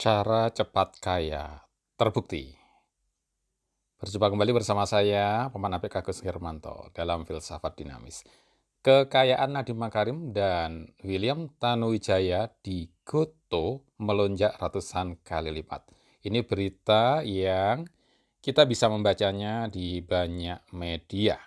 Cara cepat kaya terbukti. Berjumpa kembali bersama saya, Paman Apik Agus Hermanto, dalam Filsafat Dinamis. Kekayaan Nadiem Makarim dan William Tanuwijaya di Goto melonjak ratusan kali lipat. Ini berita yang kita bisa membacanya di banyak media.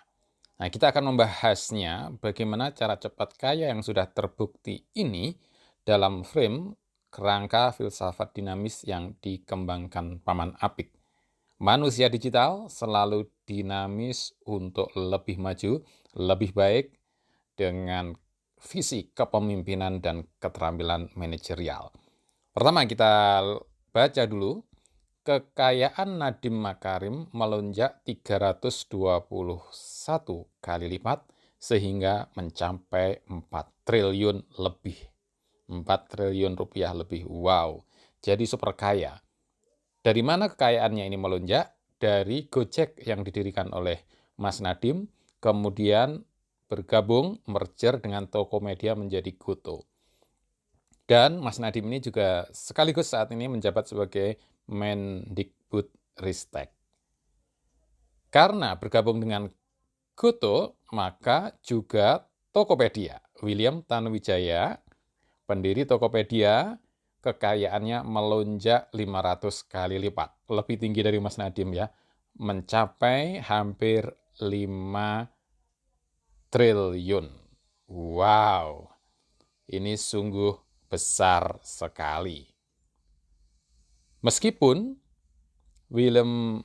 Nah, kita akan membahasnya bagaimana cara cepat kaya yang sudah terbukti ini dalam frame kerangka filsafat dinamis yang dikembangkan Paman Apik. Manusia digital selalu dinamis untuk lebih maju, lebih baik dengan visi kepemimpinan dan keterampilan manajerial. Pertama kita baca dulu. Kekayaan Nadiem Makarim melonjak 321 kali lipat sehingga mencapai 4 triliun lebih. 4 triliun rupiah lebih. Wow, jadi super kaya. Dari mana kekayaannya ini melonjak? Dari Gojek yang didirikan oleh Mas Nadiem, kemudian bergabung, merger dengan Tokopedia menjadi Goto. Dan Mas Nadiem ini juga sekaligus saat ini menjabat sebagai Mendikbudristek. Karena bergabung dengan Goto, maka juga Tokopedia. William Tanuwijaya, pendiri Tokopedia, kekayaannya melonjak 500 kali lipat. Lebih tinggi dari Mas Nadiem ya. Mencapai hampir 5 triliun. Wow, ini sungguh besar sekali. Meskipun William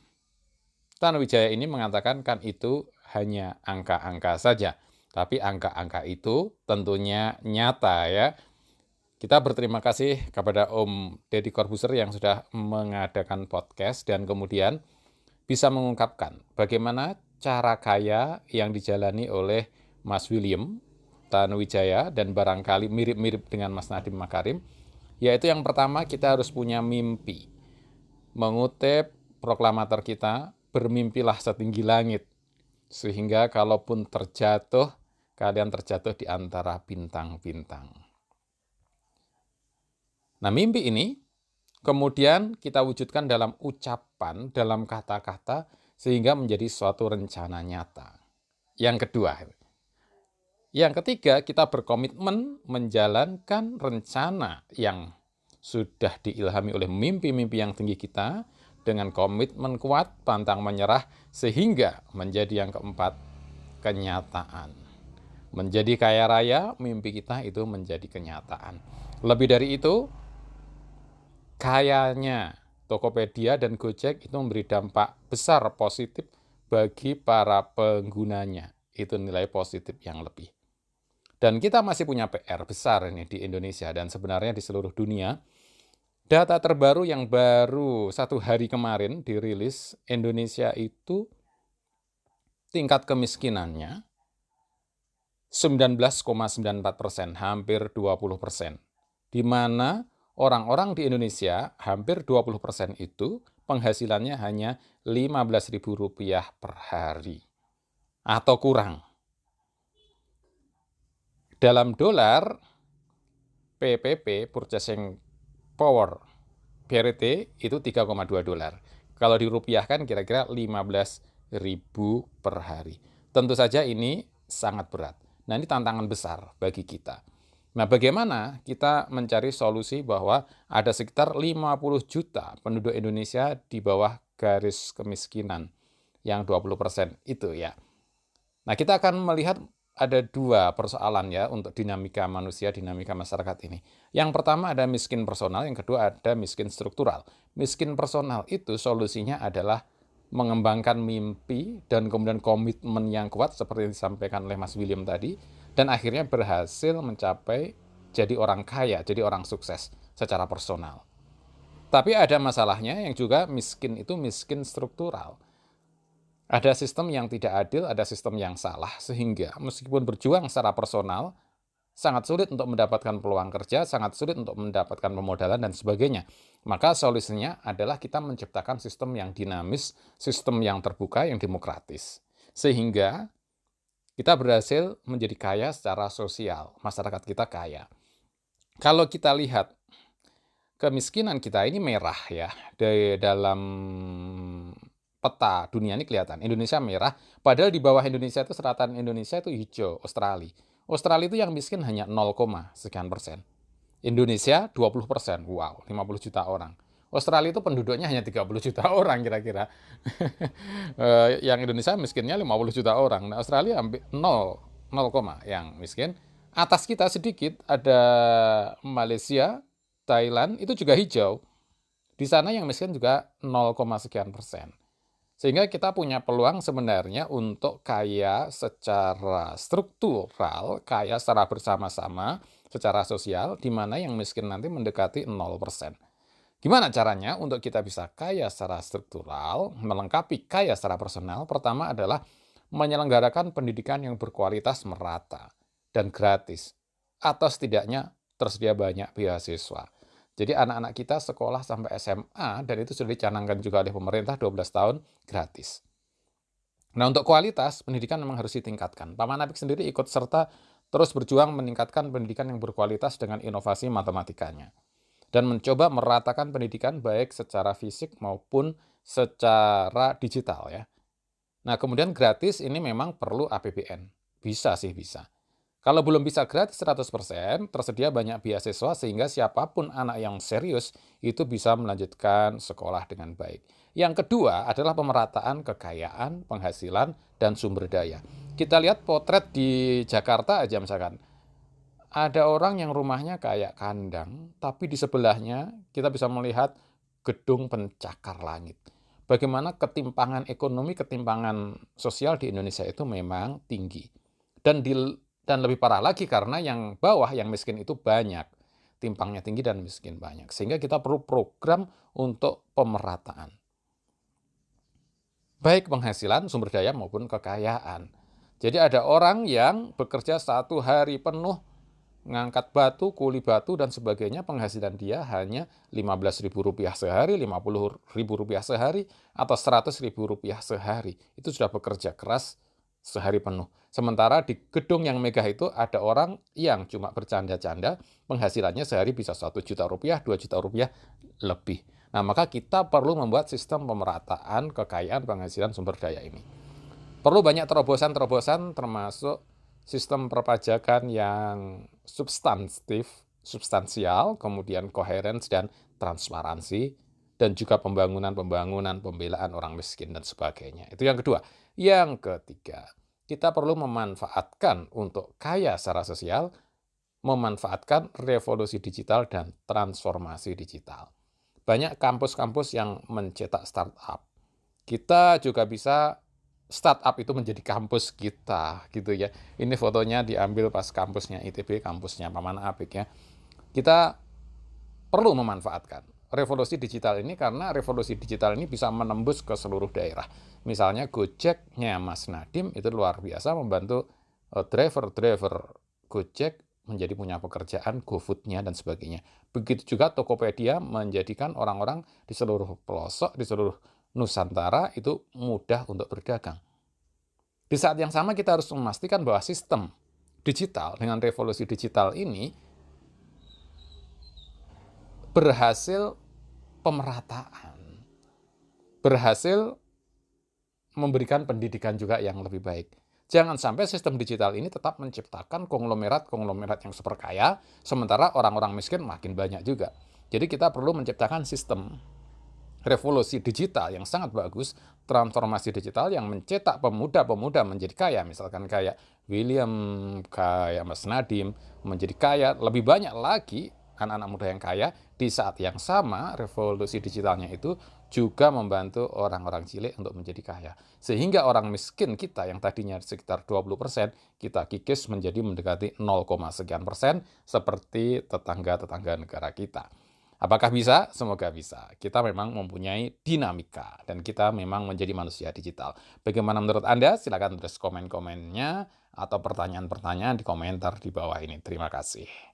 Tanuwijaya ini mengatakan kan itu hanya angka-angka saja, tapi angka-angka itu tentunya nyata ya. Kita berterima kasih kepada Om Deddy Corbuzier yang sudah mengadakan podcast dan kemudian bisa mengungkapkan bagaimana cara kaya yang dijalani oleh Mas William Tanuwijaya dan barangkali mirip-mirip dengan Mas Nadiem Makarim, yaitu yang pertama kita harus punya mimpi. Mengutip proklamator kita, bermimpilah setinggi langit, sehingga kalaupun terjatuh, kalian terjatuh di antara bintang-bintang. Nah, mimpi ini kemudian kita wujudkan dalam ucapan, dalam kata-kata, sehingga menjadi suatu rencana nyata. Yang kedua, yang ketiga, kita berkomitmen menjalankan rencana yang sudah diilhami oleh mimpi-mimpi yang tinggi kita dengan komitmen kuat, pantang menyerah, sehingga menjadi yang keempat, kenyataan. Menjadi kaya raya, mimpi kita itu menjadi kenyataan. Lebih dari itu, kayanya Tokopedia dan Gojek itu memberi dampak besar positif bagi para penggunanya. Itu nilai positif yang lebih. Dan kita masih punya PR besar ini di Indonesia dan sebenarnya di seluruh dunia. Data terbaru yang baru 1 hari kemarin dirilis, Indonesia itu tingkat kemiskinannya 19,94%, hampir 20%. Di mana orang-orang di Indonesia hampir 20% itu penghasilannya hanya Rp15.000 per hari atau kurang. Dalam dolar, PPP, Purchasing Power, PRT, itu 3,2 dolar. Kalau dirupiahkan kira-kira 15.000 per hari. Tentu saja ini sangat berat. Nah, ini tantangan besar bagi kita. Nah, bagaimana kita mencari solusi bahwa ada sekitar 50 juta penduduk Indonesia di bawah garis kemiskinan yang 20% itu ya. Nah, kita akan melihat ada 2 persoalan ya untuk dinamika manusia, dinamika masyarakat ini. Yang pertama ada miskin personal, yang kedua ada miskin struktural. Miskin personal itu solusinya adalah mengembangkan mimpi dan kemudian komitmen yang kuat seperti yang disampaikan oleh Mas William tadi, dan akhirnya berhasil mencapai jadi orang kaya, jadi orang sukses secara personal. Tapi ada masalahnya yang juga miskin itu miskin struktural. Ada sistem yang tidak adil, ada sistem yang salah, sehingga meskipun berjuang secara personal, sangat sulit untuk mendapatkan peluang kerja, sangat sulit untuk mendapatkan pemodalan, dan sebagainya. Maka solusinya adalah kita menciptakan sistem yang dinamis, sistem yang terbuka, yang demokratis. Sehingga kita berhasil menjadi kaya secara sosial, masyarakat kita kaya. Kalau kita lihat kemiskinan kita ini merah ya. Di dalam peta dunia ini kelihatan, Indonesia merah, padahal di bawah Indonesia itu selatan Indonesia itu hijau, Australia. Australia itu yang miskin hanya 0, sekian persen. Indonesia 20%, wow, 50 juta orang. Australia itu penduduknya hanya 30 juta orang kira-kira. Yang Indonesia miskinnya 50 juta orang. Nah, Australia hampir 0, yang miskin. Atas kita sedikit ada Malaysia, Thailand, itu juga hijau. Di sana yang miskin juga 0, sekian persen. Sehingga kita punya peluang sebenarnya untuk kaya secara struktural, kaya secara bersama-sama, secara sosial, di mana yang miskin nanti mendekati 0%. Gimana caranya untuk kita bisa kaya secara struktural, melengkapi kaya secara personal? Pertama adalah menyelenggarakan pendidikan yang berkualitas merata dan gratis, atau setidaknya tersedia banyak beasiswa. Jadi anak-anak kita sekolah sampai SMA, dan itu sudah dicanangkan juga oleh pemerintah 12 tahun gratis. Nah, untuk kualitas, pendidikan memang harus ditingkatkan. Paman Apik sendiri ikut serta terus berjuang meningkatkan pendidikan yang berkualitas dengan inovasi matematikanya. Dan mencoba meratakan pendidikan baik secara fisik maupun secara digital ya. Nah, kemudian gratis ini memang perlu APBN. Bisa sih, bisa. Kalau belum bisa gratis 100%, tersedia banyak beasiswa sehingga siapapun anak yang serius itu bisa melanjutkan sekolah dengan baik. Yang kedua adalah pemerataan kekayaan, penghasilan, dan sumber daya. Kita lihat potret di Jakarta aja misalkan. Ada orang yang rumahnya kayak kandang, tapi di sebelahnya kita bisa melihat gedung pencakar langit. Bagaimana ketimpangan ekonomi, ketimpangan sosial di Indonesia itu memang tinggi. Dan lebih parah lagi karena yang bawah, yang miskin itu banyak. Timpangnya tinggi dan miskin banyak. Sehingga kita perlu program untuk pemerataan. Baik penghasilan, sumber daya maupun kekayaan. Jadi ada orang yang bekerja 1 hari penuh, ngangkat batu, kuli batu, dan sebagainya, penghasilan dia hanya Rp15.000 sehari, Rp50.000 sehari, atau Rp100.000 sehari. Itu sudah bekerja keras sehari penuh. Sementara di gedung yang megah itu ada orang yang cuma bercanda-canda, penghasilannya sehari bisa Rp1 juta, Rp2 juta lebih. Nah, maka kita perlu membuat sistem pemerataan kekayaan, penghasilan, sumber daya ini. Perlu banyak terobosan-terobosan termasuk sistem perpajakan yang substansial, kemudian koherens dan transparansi, dan juga pembangunan, pembelaan orang miskin dan sebagainya. Itu yang kedua. Yang ketiga, kita perlu memanfaatkan untuk kaya secara sosial, memanfaatkan revolusi digital dan transformasi digital. Banyak kampus-kampus yang mencetak startup. Kita juga bisa startup itu menjadi kampus kita, gitu ya. Ini fotonya diambil pas kampusnya ITB, kampusnya Paman Apik ya. Kita perlu memanfaatkan revolusi digital ini karena revolusi digital ini bisa menembus ke seluruh daerah. Misalnya Gojeknya Mas Nadiem itu luar biasa membantu driver-driver Gojek menjadi punya pekerjaan, GoFood-nya dan sebagainya. Begitu juga Tokopedia menjadikan orang-orang di seluruh pelosok, di seluruh Nusantara itu mudah untuk berdagang. Di saat yang sama kita harus memastikan bahwa sistem digital dengan revolusi digital ini berhasil pemerataan, berhasil memberikan pendidikan juga yang lebih baik. Jangan sampai sistem digital ini tetap menciptakan konglomerat-konglomerat yang super kaya, sementara orang-orang miskin makin banyak juga. Jadi kita perlu menciptakan sistem revolusi digital yang sangat bagus, transformasi digital yang mencetak pemuda-pemuda menjadi kaya, misalkan kayak William, kayak Mas Nadiem, menjadi kaya, lebih banyak lagi anak-anak muda yang kaya. Di saat yang sama, revolusi digitalnya itu juga membantu orang-orang cilik untuk menjadi kaya. Sehingga orang miskin kita yang tadinya sekitar 20%, kita kikis menjadi mendekati 0, sekian persen, seperti tetangga-tetangga negara kita. Apakah bisa? Semoga bisa. Kita memang mempunyai dinamika, dan kita memang menjadi manusia digital. Bagaimana menurut Anda? Silakan tulis komen-komennya atau pertanyaan-pertanyaan di komentar di bawah ini. Terima kasih.